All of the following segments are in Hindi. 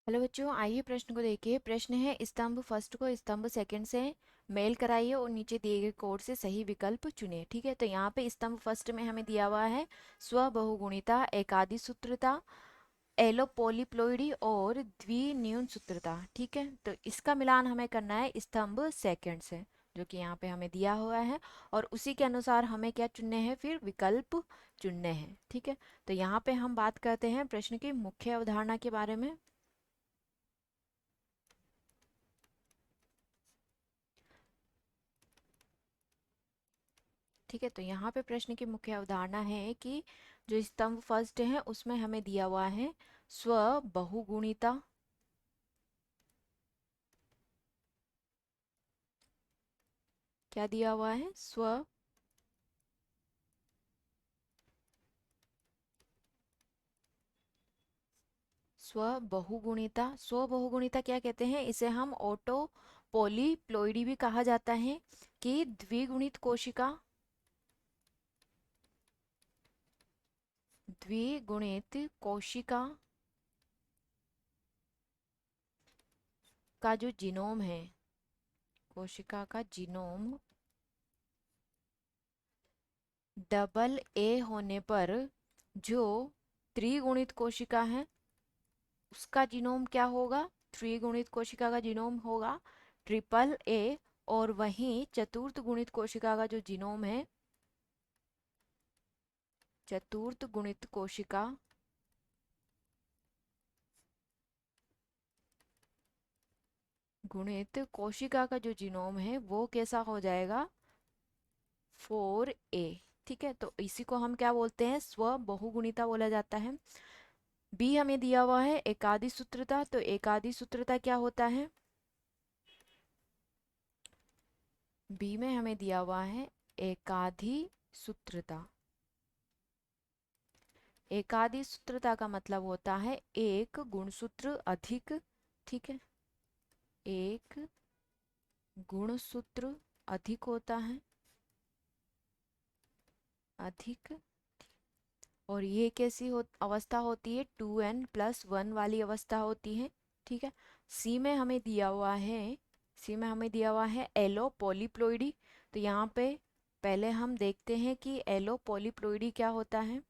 हेलो बच्चों, आइए प्रश्न को देखिए। प्रश्न है, स्तंभ फर्स्ट को स्तंभ सेकंड से मेल कराइए और नीचे दिए गए कोड से सही विकल्प चुनिए। ठीक है, तो यहाँ पे स्तंभ फर्स्ट में हमें दिया हुआ है स्वबहुगुणिता, एकादि सूत्रता, एलोपोलिप्लोइडी और द्विन्यून सूत्रता। ठीक है, तो इसका मिलान हमें करना है स्तंभ सेकंड से, जो कि यहाँ पे हमें दिया हुआ है, और उसी के अनुसार हमें क्या चुनने हैं, फिर विकल्प चुनने हैं। ठीक है, तो यहाँ पे हम बात करते हैं प्रश्न की मुख्य अवधारणा के बारे में। ठीक है, तो यहाँ पे प्रश्न की मुख्य अवधारणा है कि जो स्तंभ फर्स्ट है उसमें हमें दिया हुआ है स्व बहुगुणिता, क्या दिया हुआ है, स्व बहुगुणिता। स्व बहुगुणिता क्या कहते हैं, इसे हम ऑटो पोलीप्लोइडी भी कहा जाता है, कि द्विगुणित कोशिका, द्विगुणित कोशिका का जो जीनोम है, कोशिका का जीनोम डबल ए होने पर जो त्रिगुणित कोशिका है उसका जीनोम क्या होगा, त्रिगुणित कोशिका का जीनोम होगा ट्रिपल ए। और वहीं चतुर्थ गुणित कोशिका का जो जीनोम है, चतुर्थ गुणित कोशिका गुणित कोशिका का जो जीनोम है वो कैसा हो जाएगा, 4a। ठीक है, तो इसी को हम क्या बोलते हैं, स्व बहुगुणिता बोला जाता है। बी हमें दिया हुआ है एकादि सूत्रता, तो एकादि सूत्रता क्या होता है, बी में हमें दिया हुआ है एकादि सूत्रता। एकादि सूत्रता का मतलब होता है एक गुणसूत्र अधिक। ठीक है, एक गुणसूत्र अधिक होता है, अधिक। और ये कैसी अवस्था होती है, 2n+1 वाली अवस्था होती है। ठीक है, सी में हमें दिया हुआ है, सी में हमें दिया हुआ है एलो पॉलीप्लोइडी। तो यहाँ पे पहले हम देखते हैं कि एलो पॉलीप्लोइडी क्या होता है।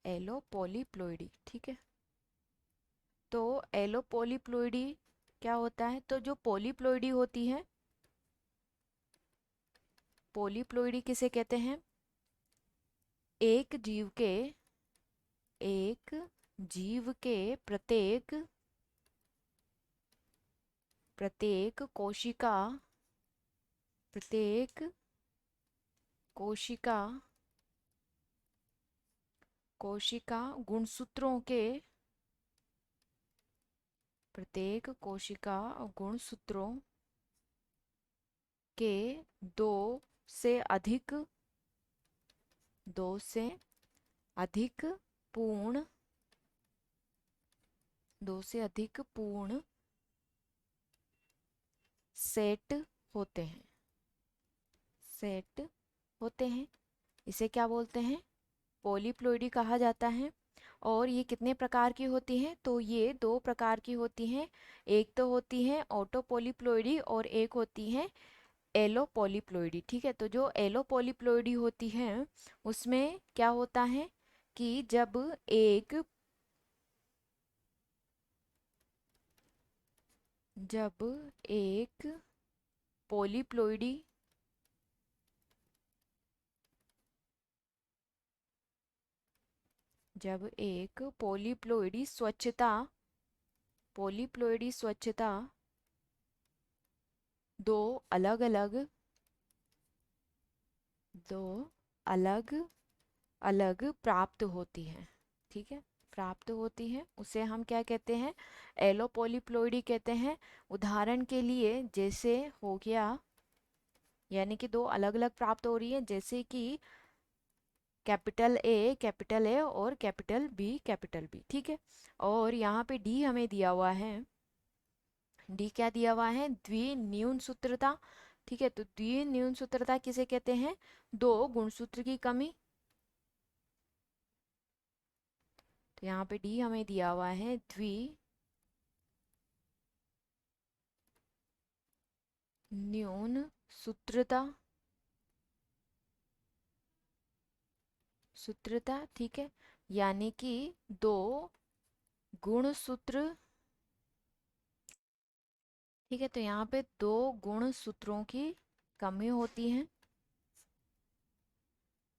एलो पॉलीप्लोइडी, ठीक है, तो एलो पॉलीप्लोइडी क्या होता है, तो जो पॉलीप्लोइडी होती है, पॉलीप्लोइडी किसे कहते हैं, एक जीव के, एक जीव के प्रत्येक प्रत्येक कोशिका, प्रत्येक कोशिका कोशिका गुणसूत्रों के, प्रत्येक कोशिका गुणसूत्रों के दो से अधिक, दो से अधिक पूर्ण, दो से अधिक पूर्ण सेट होते हैं, सेट होते हैं। इसे क्या बोलते हैं, पॉलीप्लोइडी कहा जाता है। और ये कितने प्रकार की होती हैं, तो ये दो प्रकार की होती हैं। एक तो होती है ऑटो पॉलीप्लोइडी और एक होती है एलो पॉलीप्लोइडी। ठीक है, तो जो एलो पॉलीप्लोइडी होती है उसमें क्या होता है कि जब एक पॉलीप्लोइडी, जब एक पॉलीप्लोइडी स्वच्छता, पॉलीप्लोइडी स्वच्छता दो अलग अलग, दो अलग अलग प्राप्त होती है। ठीक है, प्राप्त होती है, उसे हम क्या कहते हैं, एलो पॉलीप्लोइडी कहते हैं। उदाहरण के लिए जैसे हो गया, यानी कि दो अलग अलग प्राप्त हो रही है, जैसे कि कैपिटल ए और कैपिटल बी। ठीक है, और यहाँ पे डी हमें दिया हुआ है, डी क्या दिया हुआ है, द्विन्यून सूत्रता। ठीक है, तो द्विन्यून सूत्रता किसे कहते हैं? दो गुणसूत्र की कमी। तो यहाँ पे डी हमें दिया हुआ है द्विन्यून सूत्रता, सूत्रता, ठीक है, यानी कि दो गुणसूत्र, ठीक है, तो यहाँ पे दो गुण सूत्रों की कमी होती है,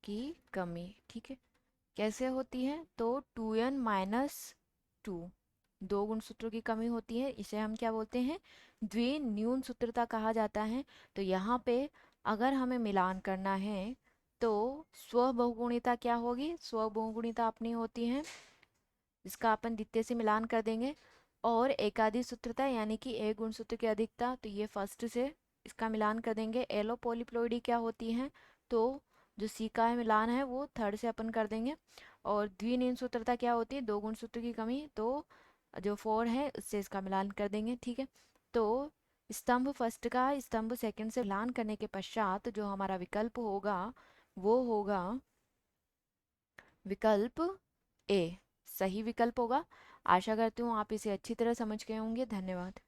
की कमी, ठीक है, कैसे होती है? तो 2n-2, दो गुणसूत्रों की कमी होती है, इसे हम क्या बोलते हैं? द्विन्यून सूत्रता कहा जाता है। तो यहाँ पे अगर हमें मिलान करना है तो स्वबहुगुणिता क्या होगी? स्वबहुगुणिता अपनी होती है, इसका अपन द्वितीय से मिलान कर देंगे। और एकादी सूत्रता यानी कि एक गुणसूत्र की अधिकता, तो ये फर्स्ट से इसका मिलान कर देंगे। एलो पॉलीप्लोइडी क्या होती है? तो जो सी का है मिलान है वो थर्ड से अपन कर देंगे। और द्विनील सूत्रता क्या होती है? दो गुणसूत्र की कमी, तो जो फोर है उससे इसका मिलान कर देंगे, ठीक है। तो स्तंभ फर्स्ट का स्तंभ सेकंड से मिलान करने के पश्चात जो हमारा विकल्प होगा वो होगा विकल्प ए, सही विकल्प होगा। आशा करती हूँ आप इसे अच्छी तरह समझ गए होंगे। धन्यवाद।